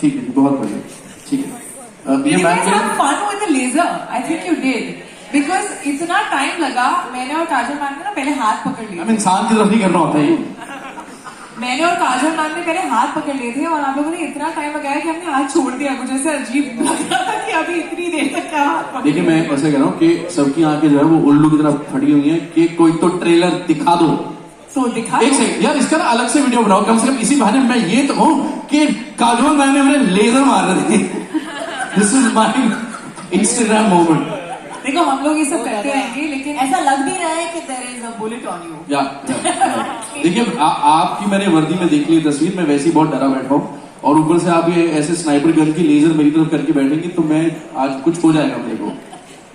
ठीक है, बहुत बढ़िया, ठीक है। You guys have fun with the laser. I think you did. Because इतना टाइम लगा, मैंने और काजल मैम ने ना पहले हाथ पकड़ लिए। अब इंसान की तरफ नहीं करना होता ये। मैंने और काजल मैम ने पहले हाथ पकड़ लिए थे और आप लोगों ने इतना टाइम लगाया कि हमने हाथ छोड़ दिया। मुझे ऐसे अजीब लग रहा था कि अभी इतनी देर तक का हाथ पकड़। देखिए मैं ऐसे कह रहा हूँ कि सबकी आंखें जो है वो उल्लू की तरफ फटी हुई हैं कि कोई तो ट्रेलर दिखा दो। दिखा एक सेकंड यार, इसका ना अलग से वीडियो बनाओ, कम से कम इसी बहाने मैं ये तो हूँ कि काजल मैम ने मुझे लेजर मार रहे थे। This is my Instagram moment. देखो हम लोग ये सब करते रहेंगे, लेकिन ऐसा लग भी रहा है कि there is a bullet on you. या देखिए आपकी मैंने वर्दी में देख ली तस्वीर, मैं वैसे ही बहुत डरा बैठा हूँ और ऊपर से आप ये ऐसे स्नाइपर गन की लेजर मेरी तरफ करके बैठेंगे तो मैं आज कुछ हो जाएगा मेरे को।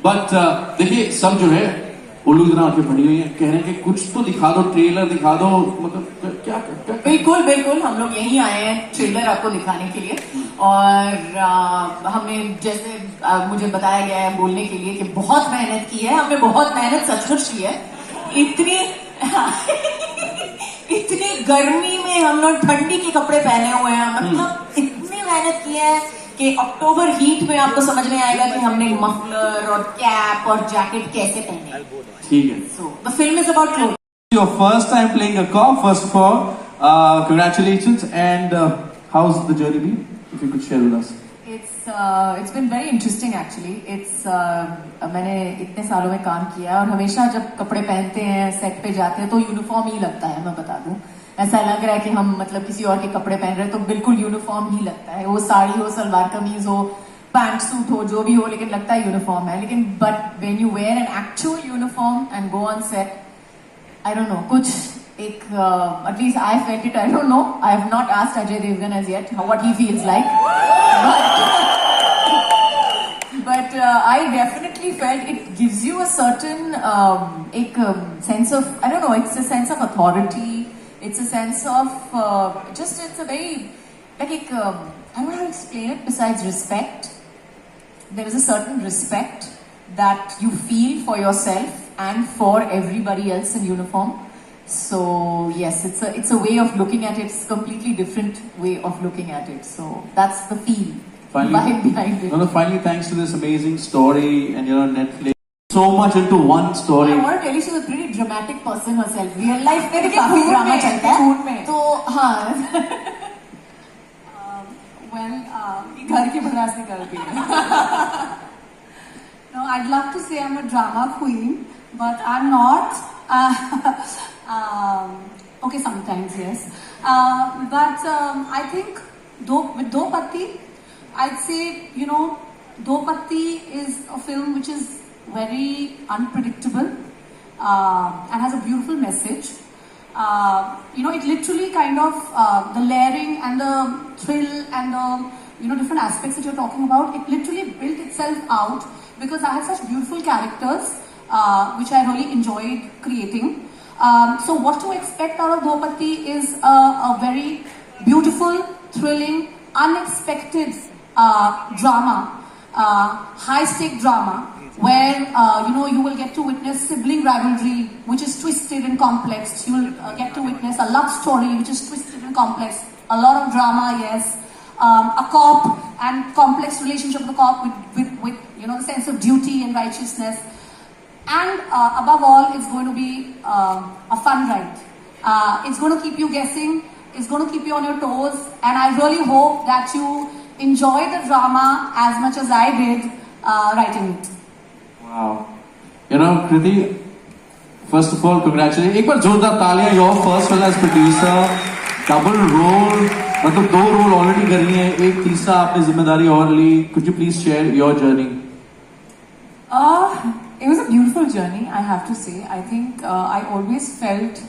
बट देखिए सब जो है उल्लू की तरह आंखें फटी हुई हैं, कह रहे हैं कि कुछ तो दिखा दो, ट्रेलर दिखा दो, मतलब क्या बिल्कुल बिल्कुल, हम लोग यहीं आए हैं ट्रेलर आपको दिखाने के लिए। और हमने जैसे मुझे बताया गया है बोलने के लिए कि बहुत मेहनत की है, हमने बहुत मेहनत सचमुच की है। इतनी इतनी गर्मी में हम लोग ठंडी के कपड़े पहने हुए हैं, मतलब इतनी मेहनत की है कि अक्टूबर हीट में आपको समझ में आएगा कि हमने मफलर और कैप और जैकेट कैसे पहने। ठीक है। So the film is about clothes. Your first time playing a cop, first of all, congratulations, and how's the journey been? If you could share with us. It's been very interesting actually. मैंने इतने सालों में काम किया है और हमेशा जब कपड़े पहनते हैं सेट पे जाते हैं तो यूनिफॉर्म ही लगता है। मैं बता दूं, ऐसा लग रहा है कि हम मतलब किसी और के कपड़े पहन रहे हैं, तो बिल्कुल यूनिफॉर्म ही लगता है। वो साड़ी हो, सलवार कमीज हो, पैंट सूट हो, जो भी हो, लेकिन लगता है यूनिफॉर्म है। लेकिन but when you wear an actual uniform and go on set, I don't know, कुछ एक at least I felt it. I don't know, I have not asked Ajay Devgan as yet what he feels like, but I definitely felt it gives you a certain sense of, I don't know, it's a sense of authority, it's a sense of just, it's a very like I don't know how to explain it besides respect. There is a certain respect that you feel for yourself and for everybody else in uniform. So yes, it's a way of looking at it. It's a completely different way of looking at it. So that's the feel. Finally, behind it. No, finally, thanks to this amazing story and Netflix, so much into one story. I want to tell you, she's a pretty dramatic person herself. Real life में भी काफी drama चलता है। तो हाँ। Well, घर की भड़ास निकलती है। No, I'd love to say I'm a drama queen, but I'm not. Okay, sometimes yes. But I think with Do Patti, I'd say, you know, Do Patti is a film which is very unpredictable and has a beautiful message. You know, it literally kind of, the layering and the thrill and the, you know, different aspects that you're talking about, it literally built itself out because I had such beautiful characters which I really enjoyed creating. So what to expect out of Do Patti is a very beautiful, thrilling, unexpected drama, high-stake drama, where you know, you will get to witness sibling rivalry, which is twisted and complex. You will get to witness a love story, which is twisted and complex. A lot of drama, yes. A cop and complex relationship of the cop with you know, the sense of duty and righteousness. And above all, it's going to be a fun ride. It's going to keep you guessing. It's going to keep you on your toes. And I really hope that you enjoy the drama as much as I did writing it. Wow. You know, Kriti, first of all, congratulations. एक बार जोरदार तालियां, your first film as producer, double role, मतलब 2 role already कर रही हैं, एक तीसरा आपने जिम्मेदारी और ली. Could you please share your journey? It was a beautiful journey, I have to say. I think I always felt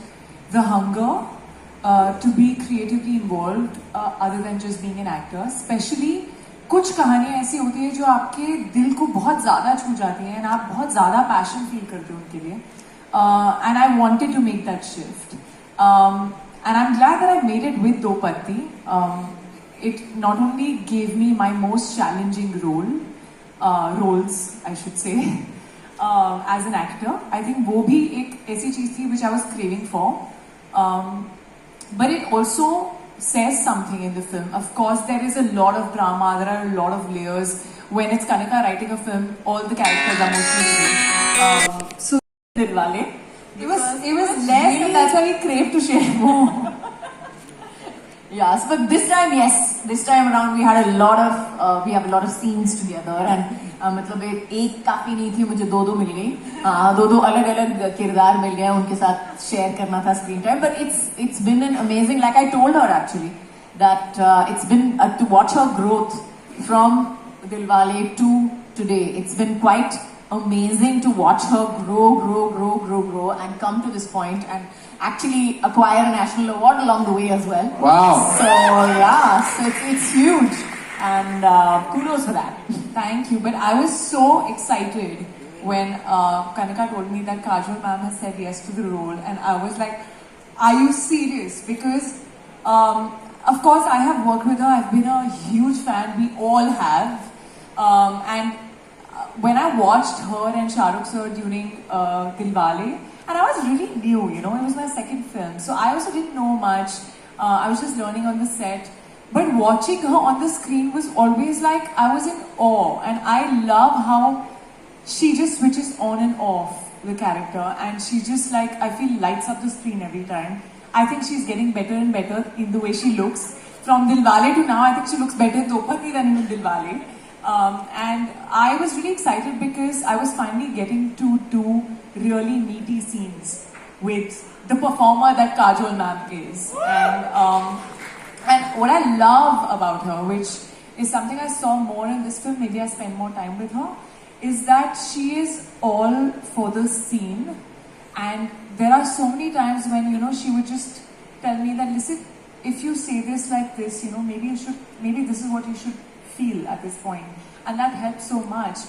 the hunger to be creatively involved other than just being an actor. Especially कुछ कहानियाँ ऐसी होती है जो आपके दिल को बहुत ज़्यादा छू जाती हैं and आप बहुत ज़्यादा पैशन फील करते हो उनके लिए. And I wanted to make that shift. And I'm glad that I made it with Do Patti. It not only gave me my most challenging roles, I should say, as an actor. I think वो भी एक ऐसी चीज़ थी which I was craving for. But it also says something in the film. Of course, there is a lot of drama, there are a lot of layers. When it's Kanika writing a film, all the characters are mostly great. So, Dilwale. it was less, and that's why we crave to share more. Yes, but this time, yes, this time around we had a lot of we have a lot of scenes together, and मतलब एक काफी नहीं थी, मुझे दो मिल गई, दो अलग अलग किरदार मिल गए, उनके साथ शेयर करना था screen time. But it's been an amazing, like I told her actually, that it's been to watch her growth from Dilwale to today. It's been quite amazing to watch her grow and come to this point and actually acquire a national award along the way as well. Wow. So yeah, so it's huge, and kudos for that. Thank you. But I was so excited when Kanika told me that Kajol ma'am has said yes to the role, and I was like, are you serious? Because of course I have worked with her, I've been a huge fan, we all have. And when I watched her and Shahrukh sir during Dilwale, and I was really new, you know, it was my second film, so I also didn't know much. I was just learning on the set. But watching her on the screen was always like, I was in awe, and I love how she just switches on and off the character, and she just like, I feel lights up the screen every time. I think she's getting better and better in the way she looks. From Dilwale to now, I think she looks better in Do Patti than in Dilwale. And I was really excited because I was finally getting to do really meaty scenes with the performer that Kajol ma'am is. And what I love about her, which is something I saw more in this film, maybe I spend more time with her, is that she is all for the scene. And there are so many times when, you know, she would just tell me that, listen, if you say this like this, you know, maybe this is what you should feel at this point. And that helped so much.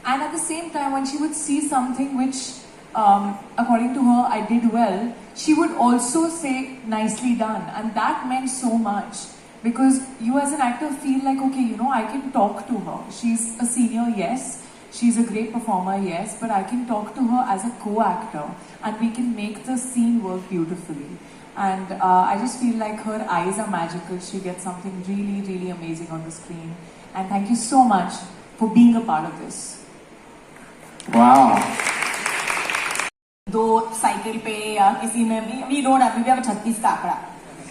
And at the same time, when she would see something which, according to her, I did well, she would also say, nicely done. And that meant so much. Because you as an actor feel like, okay, you know, I can talk to her. She's a senior, yes. She's a great performer, yes. But I can talk to her as a co-actor. And we can make the scene work beautifully. And I just feel like her eyes are magical. She gets something really, really amazing on the screen. And thank you so much for being a part of this. Wow. दो cycle पे या किसी में भी we don't have, we have 36 का आंकड़ा,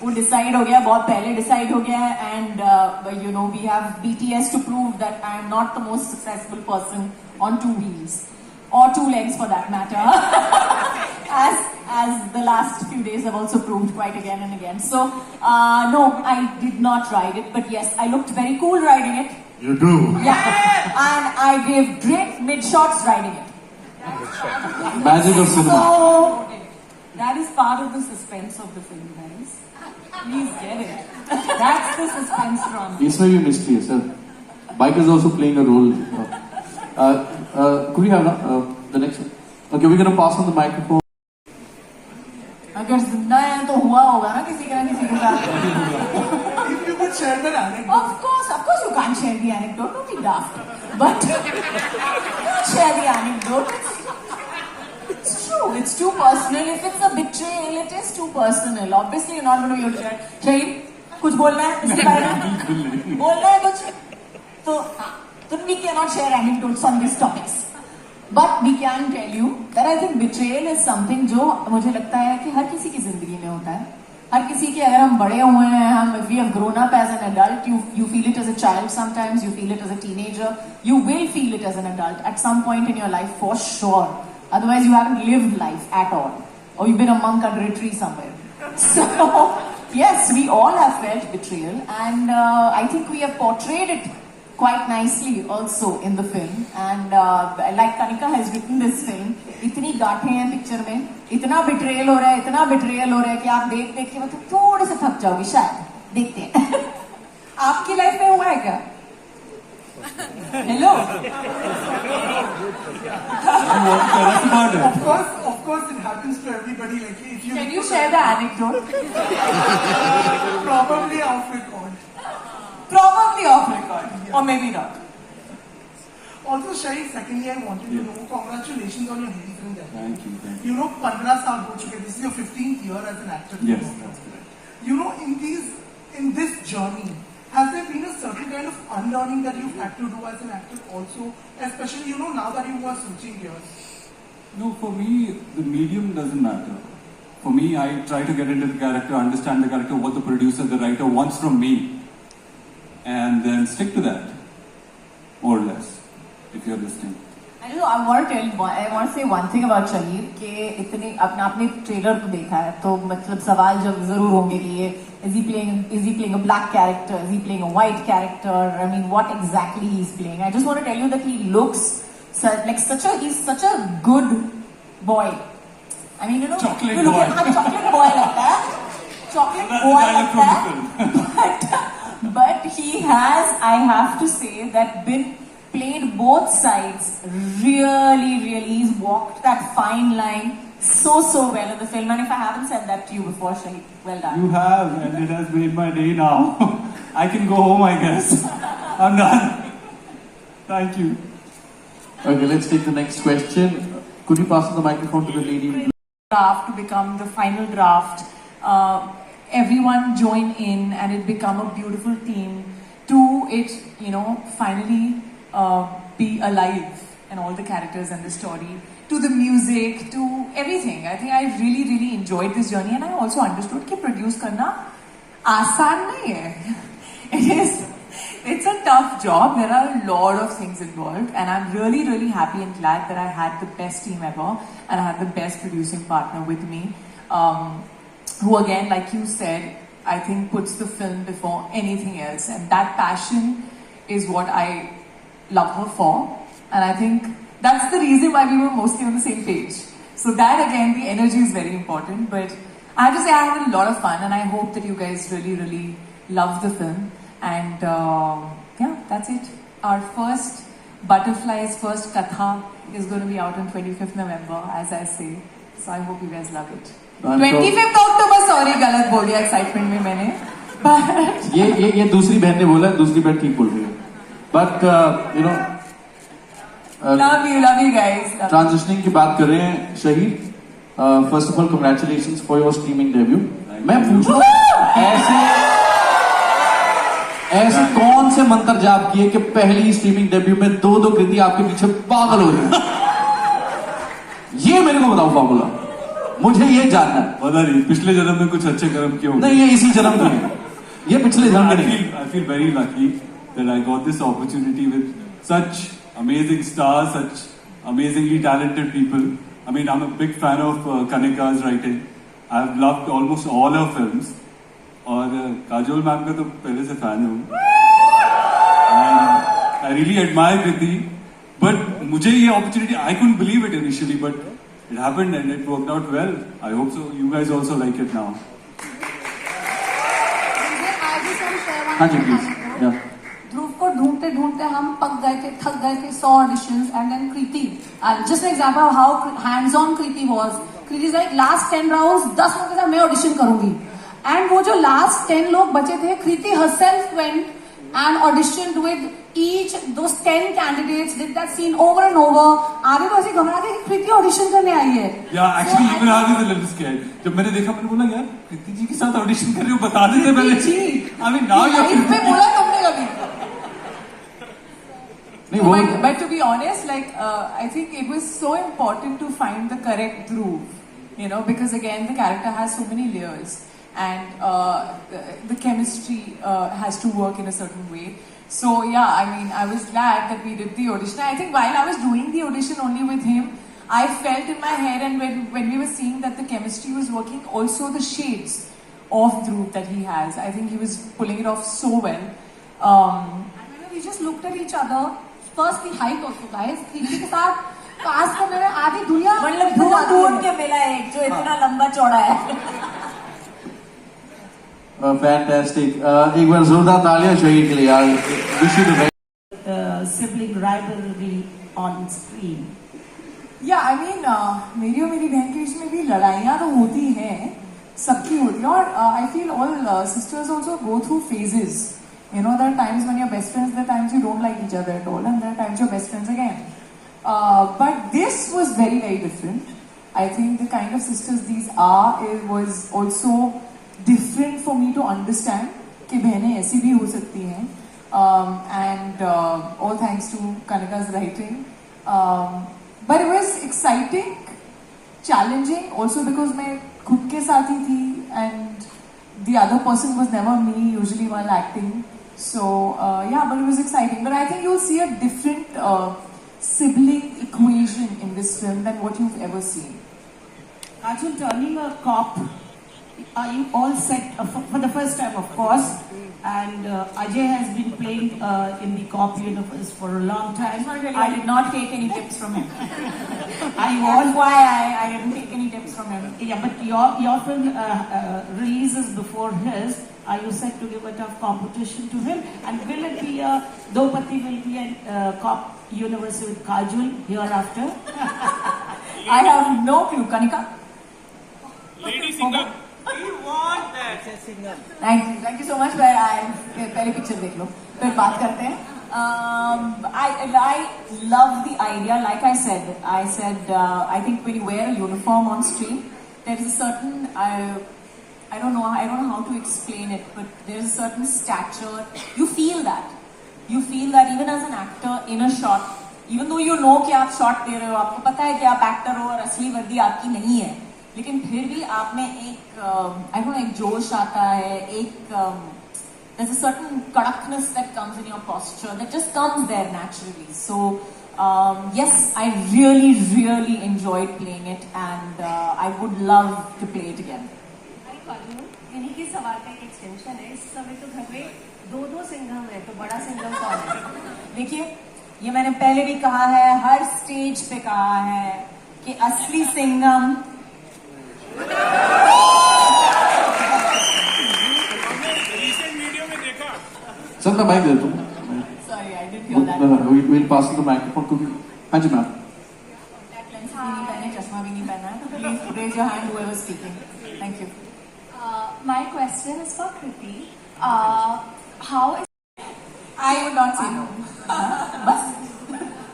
वो decide हो गया, बहुत पहले डिसाइड हो गया. And you know we have BTS to prove that I am not the most successful person on 2 wheels or 2 legs for that matter. as the last few days have also proved quite again and again. So no, I did not ride it, but yes, I looked very cool riding it. You do. Yeah. And I gave great mid shots riding it. Magic of cinema. So, that is part of the suspense of the film, guys. Please get it. That's the suspense drum. इसमें भी mystery है, sir. Bike is also playing a role. Could we have the next one? Okay, we're going to pass on the microphone. अगर जिंदा है तो हुआ होगा ना किसी के साथ. If you could share the anecdote. Of course you can't share the anecdote, don't be daft. But don't share the anecdote. It's true, it's too personal. If it's a betrayal, it is too personal. Obviously you're not going to be able to share. Shahid, कुछ बोलना है इसके बारे में? बोलना है कुछ? तो we cannot share anecdotes on these topics. But we can tell you that I think betrayal is something जो मुझे लगता है कि हर किसी की जिंदगी में होता है. हर किसी के, अगर हम बड़े हुए हैं, हम if we have grown up as an adult, you feel it as a child sometimes, you feel it as a teenager, you will feel it as an adult at some point in your life for sure. Otherwise you haven't lived life at all, or you've been a monk under a tree somewhere. So yes, we all have felt betrayal, and I think we have portrayed it quite nicely also in the film. And like Kanika has written this film, इतनी गांठें हैं picture में, इतना betrayal हो रहा है कि आप देख के मतलब थोड़े से थक जाओगे शायद. देखते हैं. आपकी लाइफ में हुआ है क्या? Hello. Of course, it happens to everybody. Like if you. Can you share the anecdote? Probably off record. Probably off record, or maybe not. Also, Shahid, secondly, I wanted to know, congratulations on your Hindi film debut. Thank you. You know, 15 साल हो चुके. This is your 15th year as an actor. Yes, that's correct. You know, in this journey, has there been a certain kind of unlearning that you've had to do as an actor also, especially, you know, now that you are switching gears? No, for me, the medium doesn't matter. For me, I try to get into the character, understand the character, what the producer, the writer wants from me, and then stick to that, more or less, if you're listening. I want to say one thing about Shahir कि इतने आपने trailer को देखा है तो मतलब सवाल जब जरूर होंगे कि ये is he playing a black character, is he playing a white character, I mean what exactly he's playing. I just want to tell you that he looks he's such a good boy. I mean, you know, Chocolate you look boy. at how chocolate boy लगता है, chocolate That's boy the dialogue लगता from है, but he has, I have to say, that been played both sides really. He's walked that fine line so well in the film, and if I haven't said that to you before, Shahid, well done. You have, and it has made my day now. I can go home, I guess. I'm done. Thank you. Okay, let's take the next question. Could you pass the microphone to the lady? Draft to become the final draft. Everyone join in and it become a beautiful team to it, you know, finally be alive and all the characters and the story, to the music, to everything. I think I really enjoyed this journey, and I also understood that produce karna aasan nahi hai. It's a tough job. There are a lot of things involved, and I'm really happy and glad that I had the best team ever, and I had the best producing partner with me, who again, like you said, I think puts the film before anything else, and that passion is what I love her for, and I think that's the reason why we were mostly on the same page. So that again, the energy is very important, but I have to say I had a lot of fun, and I hope that you guys really love the film. And yeah, that's it. Our first Butterflies, first Katha is going to be out on 25th November, as I say. So I hope you guys love it. 25th October, sorry, गलत बोल दिया excitement में मैंने. But ये दूसरी बहन ने बोला, दूसरी बहन ठीक बोल रही है. But you know, love you guys. Love you. Transitioning की बात कर रहे हैं शहीद. First of all, congratulations for your streaming debut. मैं पूछूं ऐसे कौन से मंत्र जाप किए कि पहली स्ट्रीमिंग डेब्यू में दो कृति आपके पीछे पागल हो रही है? ये मेरे को बताओ फॉर्मूला, मुझे ये जानना है. पता नहीं पिछले जन्म में कुछ अच्छे कर्म क्यों नहीं, ये इसी जन्म के लिए, ये पिछले जन्म के लिए. I feel very lucky that I got this opportunity with such amazing stars, such amazingly talented people. I mean, I'm a big fan of Kanika's writing. I've loved almost all her films. और Kajol ma'am का तो पहले से fan हूँ. I really admire Kriti, but मुझे ये opportunity, I couldn't believe it initially, but it happened and it worked out well. I hope so. You guys also like it now. हाँ जी please. ध्रुव को ढूंढते हम पक गए थे, थक गए थे. 100 auditions and then Kriti. Just an example of how hands-on Kriti was. Kriti is like last 10 rounds 10 लोगों के साथ मैं audition करूंगी. And वो जो last 10 लोग बचे थे, Kriti herself went and auditioned with each those 10 candidates, did that scene over and over. आगे तो ऐसे घबरा गए कि Kriti audition करने आई है. Yeah, actually even I was a little scared. जब मैंने देखा मैंने बोला यार कृति जी के साथ audition कर रही हो, बता देते पहले. I mean now you're. इसमें बोला तुमने कभी? नहीं वो. But to be honest, like I think it was so important to find the correct groove, you know, because again the character has so many layers. And the chemistry has to work in a certain way. So yeah, I mean, I was glad that we did the audition. I think while I was doing the audition only with him, I felt in my head, and when we were seeing that the chemistry was working, also the shades of Dhruv that he has, I think he was pulling it off so well. And we just looked at each other. First the height also, guys. Kriti के साथ cast करने में आधी दुनिया मतलब ढूंढ के मिला एक जो इतना लंबा चौड़ा है. फैंटास्टिक. एक बार जोरदार तालियां शहीद के लिए यार. Wish you the best. Sibling rivalry on screen. या आई मीन मेरी और मेरी बहन के बीच में भी लड़ाइयाँ तो होती हैं, सबकी होती है. और I feel all sisters also go through phases. You know, there are times when you're best friends, there are times you don't like each other at all, and there are times you're best friends again. But this was very different. I think the kind of sisters these are, it was also different for me to understand. कि बहनें ऐसी भी हो सकती हैं, and all thanks to Kanika's writing. But it was exciting, challenging, also because मैं खुद के साथ ही थी and the other person was never me usually while acting. So yeah, but it was exciting. But I think you'll see a different sibling equation in this film than what you've ever seen. Kajol, turning a cop, are you all set for the first time, of course? And Ajay has been playing in the cop universe for a long time. I did not take any tips from him. Are you all? I didn't take any tips from him. Yeah, but your film releases before his. Are you set to give a tough competition to him? And will it be Do Patti will be a cop universe with Kajol hereafter? I have no clue. Kanika? Lady singer. Thank you so much. पहले picture देख लो, फिर बात करते हैं. I love the idea. Like I said, I think when you wear a uniform on screen, there is a certain I don't know how to explain it, but there is a certain stature. You feel that even as an actor in a shot, even though you know कि आप shot दे रहे हो, आपको पता है कि आप actor हो और असली वर्दी आपकी नहीं है, लेकिन फिर भी आप में एक जोश आता है, there's a certain kadakness that comes in your posture that just comes there naturally. So yes, I really enjoyed playing it, and I would love to play it again. इन्हीं के सवाल का एक एक्सटेंशन है. इस समय तो घर में दो सिंघम है, तो बड़ा सिंघम कौन है? देखिए, ये मैंने पहले भी कहा है, हर स्टेज पे कहा है कि असली सिंघम सर मैं माइक दे दूँ. Sorry, I didn't hear that. We'll pass the microphone to you. हाँ जी मैम. Contact lens भी नहीं पहने, चश्मा भी नहीं पहना है, तो please raise your hand whoever is speaking. Thank you. My question is for Kriti. How is I would not say no. बस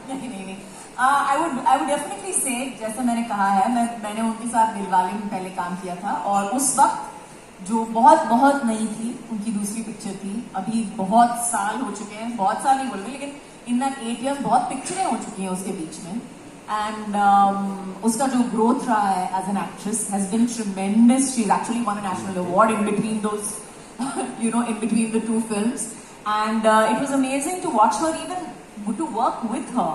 नहीं. I would definitely say, जैसे मैंने कहा है, मैंने उनके साथ दिलवाले में पहले काम किया था, और उस वक्त जो बहुत नई थी, उनकी दूसरी पिक्चर थी. अभी बहुत साल हो चुके हैं, बहुत साल नहीं बोल रही, लेकिन इन दैट 8 years बहुत पिक्चरें हो चुकी हैं उसके बीच में. And उसका जो growth रहा है as an actress has been tremendous. She's actually won a national award in between those, in between the two films. And it was amazing to watch her, even to work with her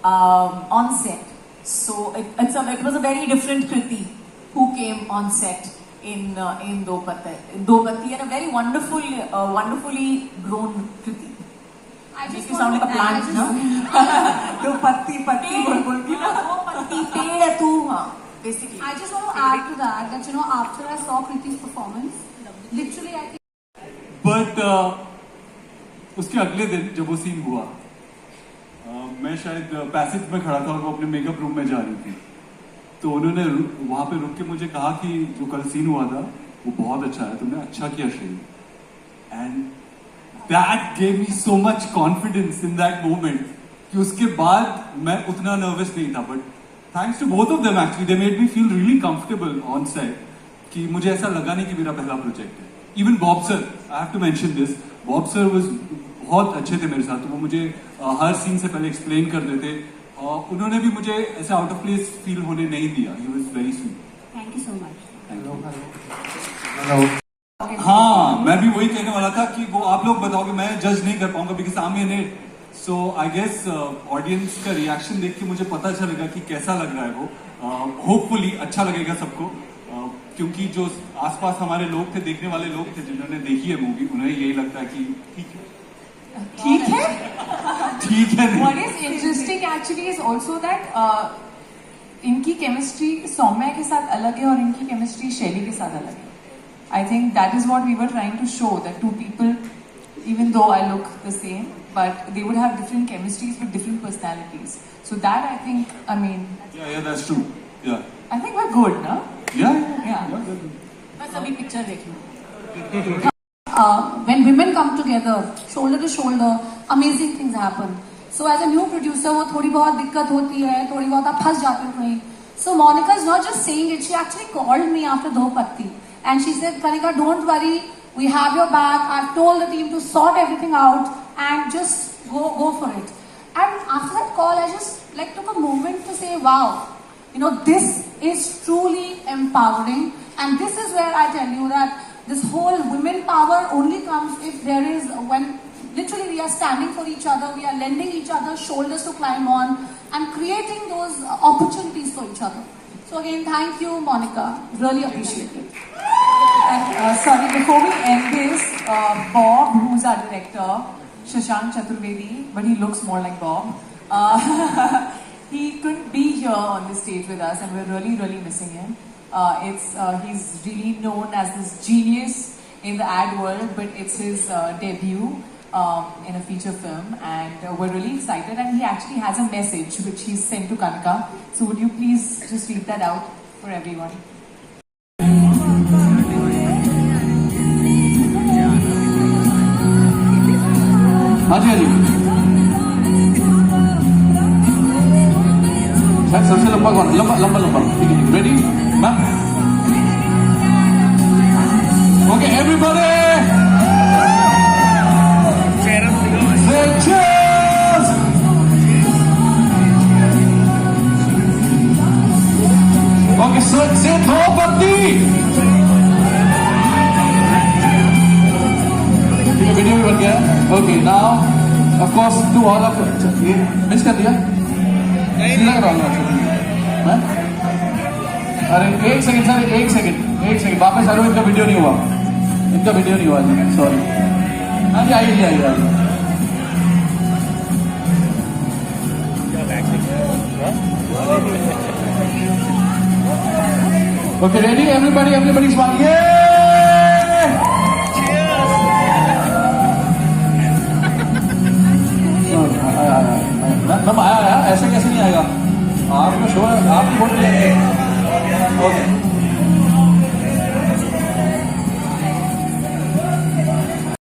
on set. So it was a very different Kriti who came on set in Do Patti, and a very wonderfully grown Kriti. I just You sound like a plant, no? Do patti bol के ना. वो पत्ती पेड़ है तू, हाँ. Basically. I just want to add to that after I saw Kriti's performance, literally I think. But उसके अगले दिन जब वो सीन हुआ, मैं शायद पैसेज में खड़ा था और वो अपने मेकअप रूम में जा रही थी, तो उन्होंने वहां पे रुक के मुझे कहा कि जो कल सीन हुआ था वो बहुत अच्छा है, तुमने अच्छा किया श्रेय. And that gave me so much confidence in that moment कि उसके बाद मैं उतना nervous नहीं था. But thanks to both of them actually, they made me feel really comfortable on set कि मुझे ऐसा लगा नहीं कि मेरा पहला प्रोजेक्ट है. Even Bob sir, I have to mention this, Bob sir was बहुत अच्छे थे मेरे साथ. तो वो मुझे हर सीन से पहले एक्सप्लेन कर देते, और उन्होंने भी मुझे ऐसे आउट ऑफ प्लेस फील होने नहीं दिया. He was very sweet. Thank you so much. Hello. हाँ, मैं भी वही कहने वाला था कि वो आप लोग बताओगे, मैं जज नहीं कर पाऊंगा because I am in it. So I guess audience का रिएक्शन देख के मुझे पता चलेगा कि कैसा लग रहा है वो. होपफुली अच्छा लगेगा सबको, क्योंकि जो आसपास हमारे लोग थे, देखने वाले लोग थे जिन्होंने देखी है मूवी, उन्हें यही लगता है कि ठीक है. What is interesting actually is also that इनकी केमिस्ट्री सौम्या के साथ अलग है और इनकी केमिस्ट्री शैली के साथ अलग है. I think that is what we were trying to show, that two people, even though I look the same, but they would have different chemistries with different personalities. So that I think, Yeah, that's true. Yeah. I think we're good, no? Yeah. बस अभी picture देख लो. When women come together, shoulder to shoulder, amazing things happen. So as a new producer, वो थोड़ी बहुत दिक्कत होती है, थोड़ी बहुत आप फंस जाते हो कहीं. So Monica is not just saying it; she actually called me after Do Patti, and she said, "Kanika, don't worry. We have your back. I've told the team to sort everything out and just go for it. And after that call, I just like took a moment to say, wow, you know, this is truly empowering. And this is where I tell you that this whole women power only comes if there is, when literally we are standing for each other, we are lending each other shoulders to climb on and creating those opportunities for each other. So again, thank you, Monica. Really appreciate it. And sorry, before we end this, Bob, who's our director, Shashank Chaturvedi, but he looks more like Bob. He couldn't be here on the stage with us, and we're really, really missing him. He's really known as this genius in the ad world, but it's his debut in a feature film, and we're really excited. And he actually has a message which he's sent to Kanika. So would you please just read that out for everyone? हाँ जी, हाँ जी। शायद सबसे लंबा कौन है? लंबा ठीक है, ready ma'am? Okay everybody say cheers! Okay, so say Draupadi! Video भी बन गया है। Okay now of course to all of ये मिस कर दिया लग रहा है। अरे एक सेकंड सर, एक सेकंड वापस आ रहा हूँ। इनका वीडियो नहीं हुआ जी, सॉरी। हाँ जी, आइए। Okay ready everybody smile. आया ऐसे कैसे नहीं आएगा? आपका शो है, आप वोट लेंगे। ओके